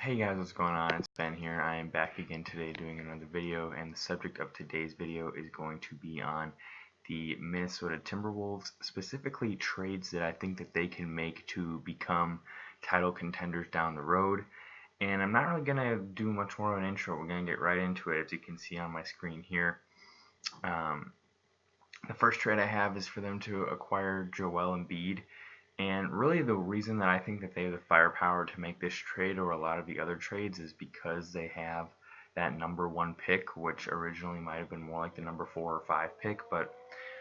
Hey guys, what's going on? It's Ben here. I am back again today doing another video, and the subject of today's video is going to be on the Minnesota Timberwolves, specifically trades that I think that they can make to become title contenders down the road. And I'm not really going to do much more of an intro. We're going to get right into it, as you can see on my screen here. The first trade I have is for them to acquire Joel Embiid. And really the reason that I think that they have the firepower to make this trade or a lot of the other trades is because they have that number 1 pick, which originally might have been more like the number 4 or 5 pick, but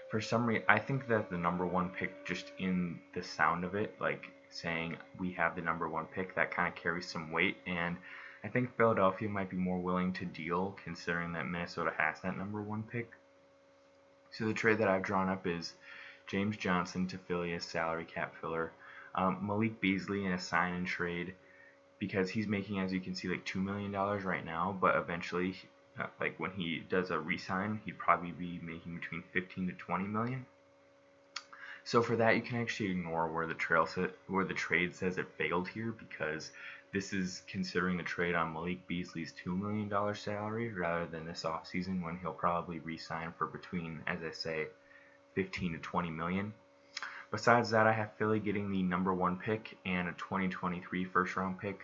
for some reason I think that the number 1 pick, just in the sound of it, like saying we have the number 1 pick, that kind of carries some weight, and I think Philadelphia might be more willing to deal considering that Minnesota has that number 1 pick. So the trade that I've drawn up is James Johnson to Philly as salary cap filler, Malik Beasley in a sign and trade, because he's making, as you can see, like $2 million right now, but eventually, like when he does a re-sign, he'd probably be making between 15 to 20 million. So for that, you can actually ignore where the trade says it failed here, because this is considering the trade on Malik Beasley's $2 million salary rather than this offseason when he'll probably re-sign for between, as I say, 15 to 20 million. Besides that, I have Philly getting the number 1 pick and a 2023 first round pick.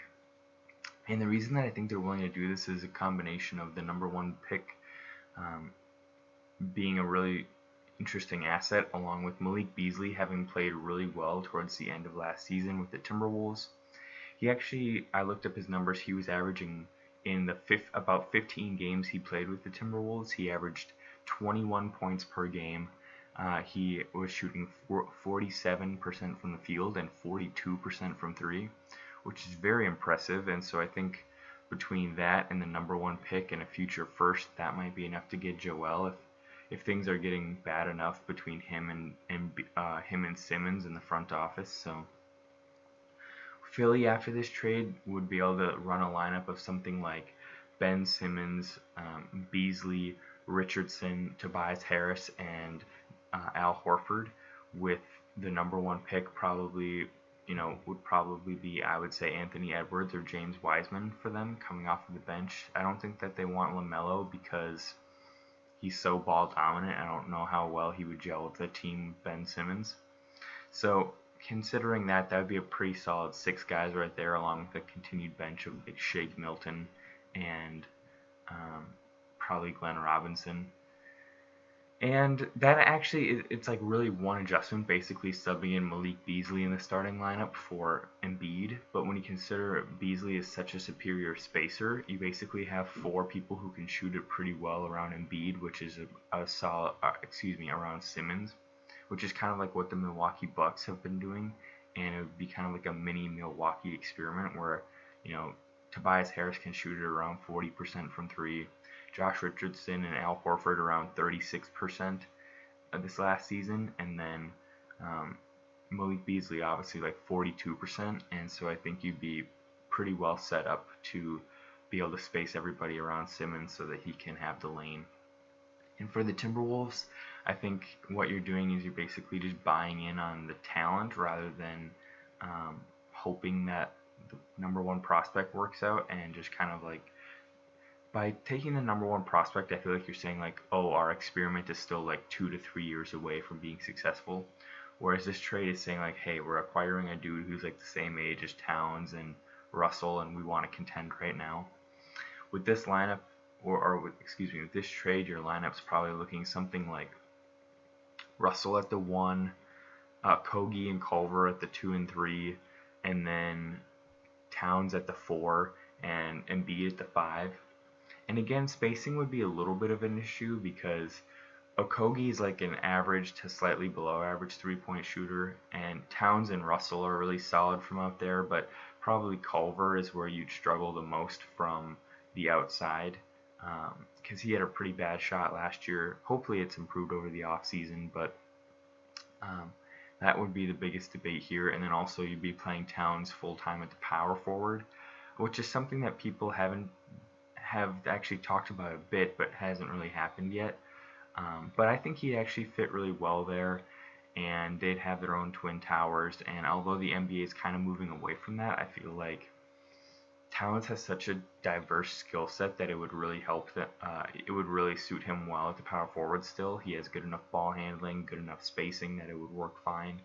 And the reason that I think they're willing to do this is a combination of the number 1 pick being a really interesting asset, along with Malik Beasley having played really well towards the end of last season with the Timberwolves. I looked up his numbers. He was averaging in about 15 games he played with the Timberwolves. He averaged 21 points per game. He was shooting 47% from the field and 42% from 3, which is very impressive. And so I think between that and the number 1 pick and a future first, that might be enough to get Joel if things are getting bad enough between him and Simmons in the front office. So Philly, after this trade, would be able to run a lineup of something like Ben Simmons, Beasley, Richardson, Tobias Harris, and Al Horford, with the number 1 pick would probably be, I would say, Anthony Edwards or James Wiseman for them coming off of the bench. I don't think that they want LaMelo because he's so ball dominant. I don't know how well he would gel with the team Ben Simmons. So considering that would be a pretty solid 6 guys right there, along with a continued bench of like Shake Milton and probably Glenn Robinson. And that actually, it's like really one adjustment, basically subbing in Malik Beasley in the starting lineup for Embiid. But when you consider Beasley is such a superior spacer, you basically have 4 people who can shoot it pretty well around Embiid, which is a solid, around Simmons, which is kind of like what the Milwaukee Bucks have been doing. And it would be kind of like a mini Milwaukee experiment where, Tobias Harris can shoot it around 40% from 3. Josh Richardson and Al Horford around 36% of this last season, and then Malik Beasley obviously like 42%, and so I think you'd be pretty well set up to be able to space everybody around Simmons so that he can have the lane. And for the Timberwolves, I think what you're doing is you're basically just buying in on the talent rather than hoping that the number 1 prospect works out, and just kind of like, by taking the number 1 prospect, I feel like you're saying like, oh, our experiment is still like 2 to 3 years away from being successful. Whereas this trade is saying like, hey, we're acquiring a dude who's like the same age as Towns and Russell, and we want to contend right now. With this lineup, with this trade, your lineup's probably looking something like Russell at the 1, Kogi and Culver at the 2 and 3, and then Towns at the 4, and Embiid at the 5. And again, spacing would be a little bit of an issue because Okogie is like an average to slightly below average 3-point shooter, and Towns and Russell are really solid from out there, but probably Culver is where you'd struggle the most from the outside, because he had a pretty bad shot last year. Hopefully it's improved over the offseason, but that would be the biggest debate here. And then also you'd be playing Towns full-time at the power forward, which is something that people have actually talked about a bit, but hasn't really happened yet. But I think he'd actually fit really well there, and they'd have their own twin towers. And although the NBA is kind of moving away from that, I feel like Towns has such a diverse skill set that it would really help that it would really suit him well at the power forward still. He has good enough ball handling, good enough spacing that it would work fine.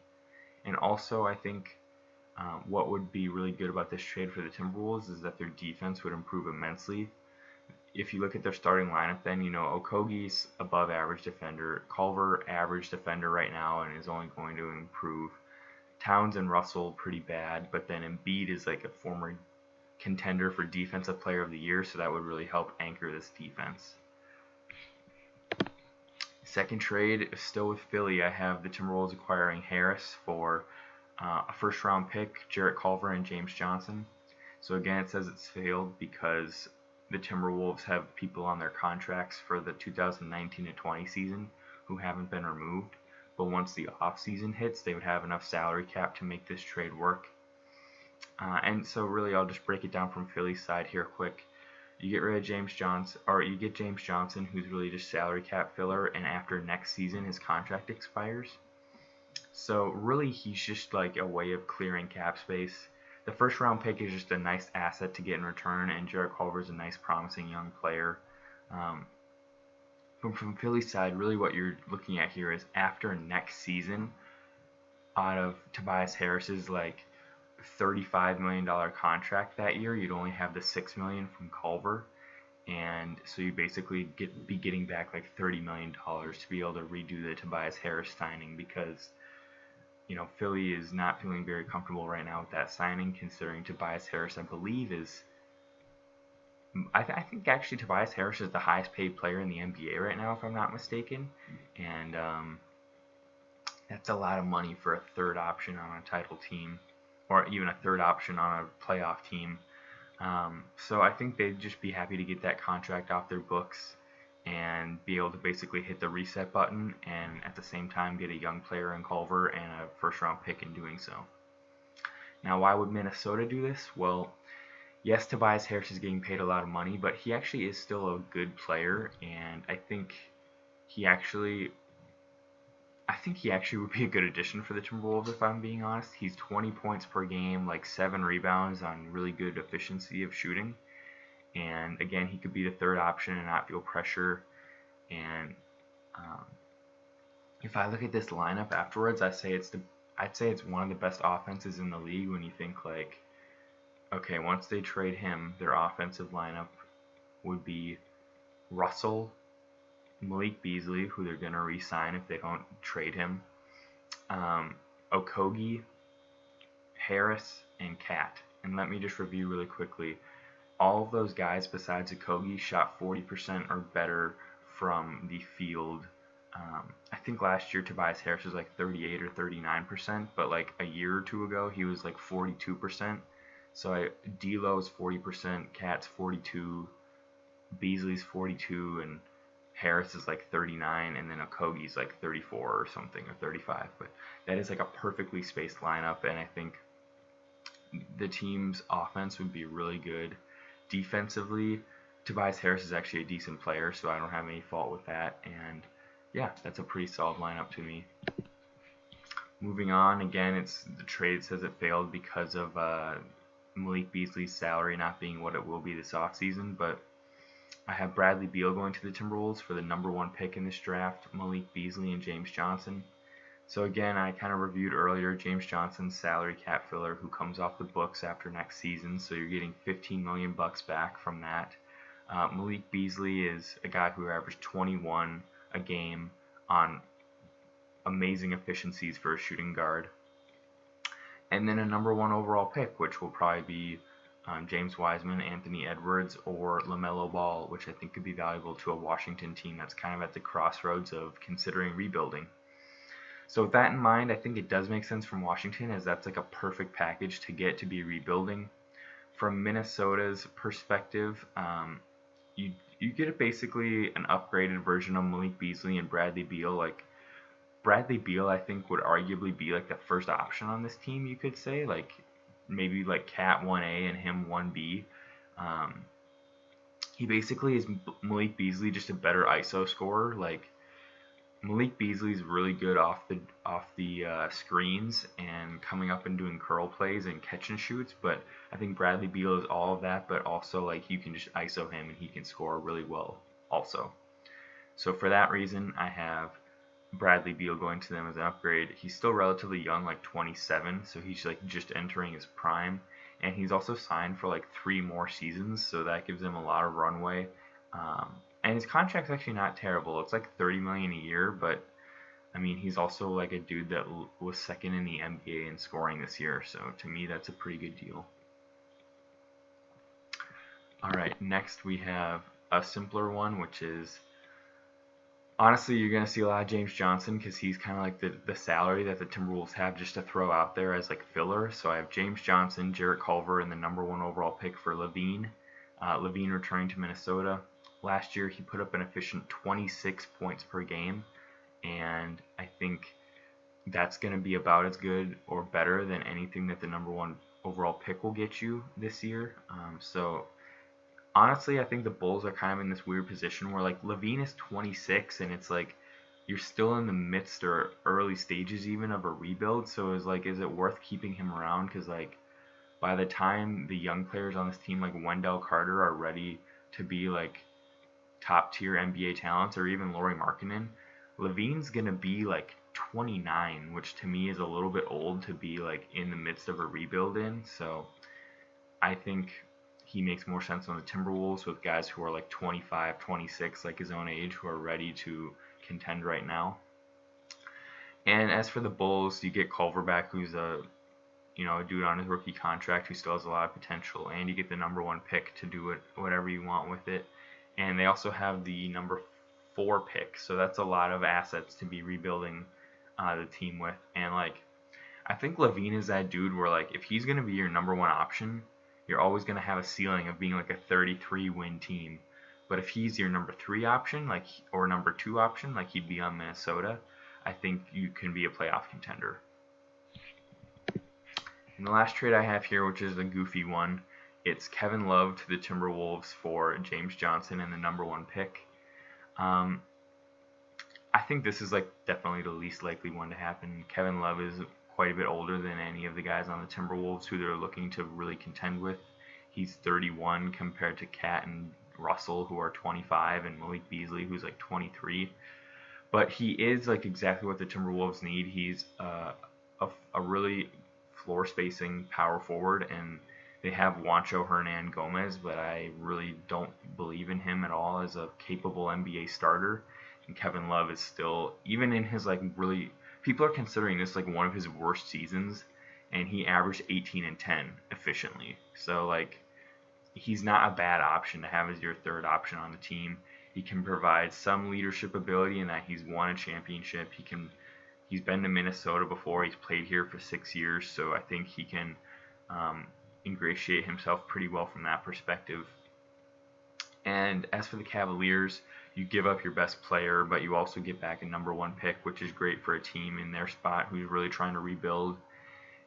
And also, I think what would be really good about this trade for the Timberwolves is that their defense would improve immensely. If you look at their starting lineup, then Okogie's above average defender, Culver average defender right now, and is only going to improve. Towns and Russell pretty bad, but then Embiid is like a former contender for Defensive Player of the Year, so that would really help anchor this defense. Second trade, still with Philly, I have the Timberwolves acquiring Harris for a first-round pick, Jarrett Culver, and James Johnson. So again, it says it's failed because the Timberwolves have people on their contracts for the 2019-20 season who haven't been removed. But once the off-season hits, they would have enough salary cap to make this trade work. And so really, I'll just break it down from Philly's side here quick. You get rid of James Johnson, or you get James Johnson, who's really just salary cap filler, and after next season, his contract expires. So really, he's just like a way of clearing cap space. The first round pick is just a nice asset to get in return, and Jarrett Culver is a nice, promising young player. From Philly's side, really what you're looking at here is after next season, out of Tobias Harris's like $35 million contract that year, you'd only have the $6 million from Culver, and so you basically be getting back like $30 million to be able to redo the Tobias Harris signing, because Philly is not feeling very comfortable right now with that signing, considering Tobias Harris, I believe, is I think actually Tobias Harris is the highest paid player in the NBA right now, if I'm not mistaken, and that's a lot of money for a third option on a title team, or even a third option on a playoff team. So I think they'd just be happy to get that contract off their books and be able to basically hit the reset button, and at the same time get a young player in Culver and a first round pick in doing so. Now, why would Minnesota do this? Well, yes, Tobias Harris is getting paid a lot of money, but he actually is still a good player, and I think he actually would be a good addition for the Timberwolves, if I'm being honest. He's 20 points per game, like 7 rebounds on really good efficiency of shooting. And again, he could be the third option and not feel pressure. And if I look at this lineup afterwards, I'd say it's one of the best offenses in the league when you think like, okay, once they trade him, their offensive lineup would be Russell, Malik Beasley, who they're going to re-sign if they don't trade him, Okogie, Harris, and Cat. And let me just review really quickly. All of those guys besides Okogie shot 40% or better from the field. I think last year Tobias Harris was like 38 or 39%, but like a year or two ago he was like 42%. So D'Lo's 40%, Cat's 42, Beasley's 42, and Harris is like 39, and then Okogie's like 34 or something, or 35. But that is like a perfectly spaced lineup, and I think the team's offense would be really good. Defensively, Tobias Harris is actually a decent player, so I don't have any fault with that. And yeah, that's a pretty solid lineup to me. Moving on, again, the trade says it failed because of Malik Beasley's salary not being what it will be this offseason, but I have Bradley Beal going to the Timberwolves for the number 1 pick in this draft, Malik Beasley and James Johnson. So again, I kind of reviewed earlier James Johnson's salary cap filler, who comes off the books after next season, so you're getting $15 million back from that. Malik Beasley is a guy who averaged 21 a game on amazing efficiencies for a shooting guard. And then a number 1 overall pick, which will probably be James Wiseman, Anthony Edwards, or LaMelo Ball, which I think could be valuable to a Washington team that's kind of at the crossroads of considering rebuilding. So with that in mind, I think it does make sense from Washington, as that's like a perfect package to get to be rebuilding. From Minnesota's perspective, you get basically an upgraded version of Malik Beasley and Bradley Beal. Like Bradley Beal, I think would arguably be like the first option on this team. You could say like maybe like Cat 1A and him 1B. He basically is Malik Beasley, just a better ISO scorer. Like Malik Beasley's really good off the screens and coming up and doing curl plays and catch and shoots, but I think Bradley Beal is all of that, but also like you can just ISO him and he can score really well also. So for that reason, I have Bradley Beal going to them as an upgrade. He's still relatively young, like 27, so he's like just entering his prime, and he's also signed for like 3 more seasons, so that gives him a lot of runway. And his contract's actually not terrible. It's like $30 million a year, but I mean he's also like a dude that was second in the NBA in scoring this year, so to me that's a pretty good deal. All right, next we have a simpler one, which is honestly, you're going to see a lot of James Johnson because he's kind of like the salary that the Timberwolves have just to throw out there as like filler. So I have James Johnson, Jarrett Culver, and the #1 overall pick for LaVine. LaVine returning to Minnesota. Last year, he put up an efficient 26 points per game, and I think that's going to be about as good or better than anything that the #1 overall pick will get you this year. So honestly, I think the Bulls are kind of in this weird position where like LaVine is 26 and it's like you're still in the midst or early stages even of a rebuild. So is it worth keeping him around? Because like by the time the young players on this team like Wendell Carter are ready to be like top tier NBA talents, or even Lauri Markkanen, LaVine's gonna be like 29, which to me is a little bit old to be like in the midst of a rebuild in. So I think he makes more sense on the Timberwolves with guys who are like 25, 26, like his own age, who are ready to contend right now. And as for the Bulls, you get Culver back, who's a dude on his rookie contract who still has a lot of potential, and you get the #1 pick to do whatever you want with it. And they also have the #4 pick, so that's a lot of assets to be rebuilding the team with. And like, I think LaVine is that dude where like if he's gonna be your #1 option, you're always going to have a ceiling of being like a 33 win team. But if he's your #3 option, like, or #2 option, like he'd be on Minnesota, I think you can be a playoff contender. And the last trade I have here, which is a goofy one, it's Kevin Love to the Timberwolves for James Johnson and the #1 pick. I think this is like definitely the least likely one to happen. Kevin Love is quite a bit older than any of the guys on the Timberwolves who they're looking to really contend with. He's 31 compared to Cat and Russell, who are 25, and Malik Beasley, who's like 23. But he is like exactly what the Timberwolves need. He's a really floor spacing power forward, and they have Juancho Hernan Gomez, but I really don't believe in him at all as a capable NBA starter. And Kevin Love is still, even in his like really, people are considering this like one of his worst seasons, and he averaged 18 and 10 efficiently. So like he's not a bad option to have as your third option on the team. He can provide some leadership ability in that he's won a championship. He's been to Minnesota before. He's played here for 6 years, so I think he can ingratiate himself pretty well from that perspective. And as for the Cavaliers, you give up your best player, but you also get back a #1 pick, which is great for a team in their spot who's really trying to rebuild.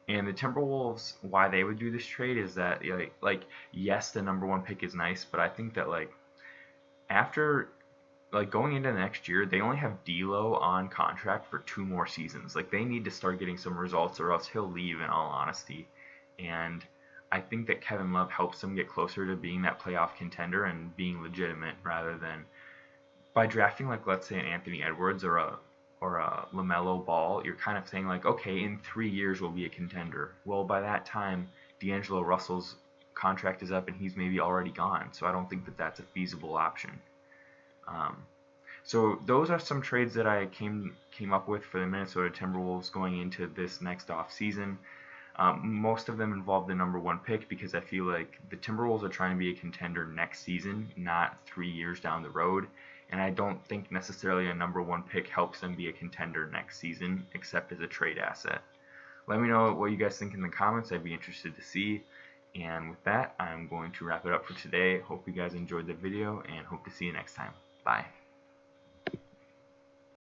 And the Timberwolves, why they would do this trade is that, like yes, the #1 pick is nice, but I think that like after like going into the next year, they only have D'Lo on contract for 2 more seasons. Like they need to start getting some results, or else he'll leave. In all honesty, and I think that Kevin Love helps them get closer to being that playoff contender and being legitimate, rather than by drafting like, let's say, an Anthony Edwards or a LaMelo Ball. You're kind of saying like, okay, in 3 years we'll be a contender. Well, by that time, D'Angelo Russell's contract is up and he's maybe already gone. So I don't think that that's a feasible option. So those are some trades that I came up with for the Minnesota Timberwolves going into this next off season. Most of them involve the #1 pick because I feel like the Timberwolves are trying to be a contender next season, not 3 years down the road. And I don't think necessarily a #1 pick helps them be a contender next season, except as a trade asset. Let me know what you guys think in the comments. I'd be interested to see. And with that, I'm going to wrap it up for today. Hope you guys enjoyed the video and hope to see you next time. Bye.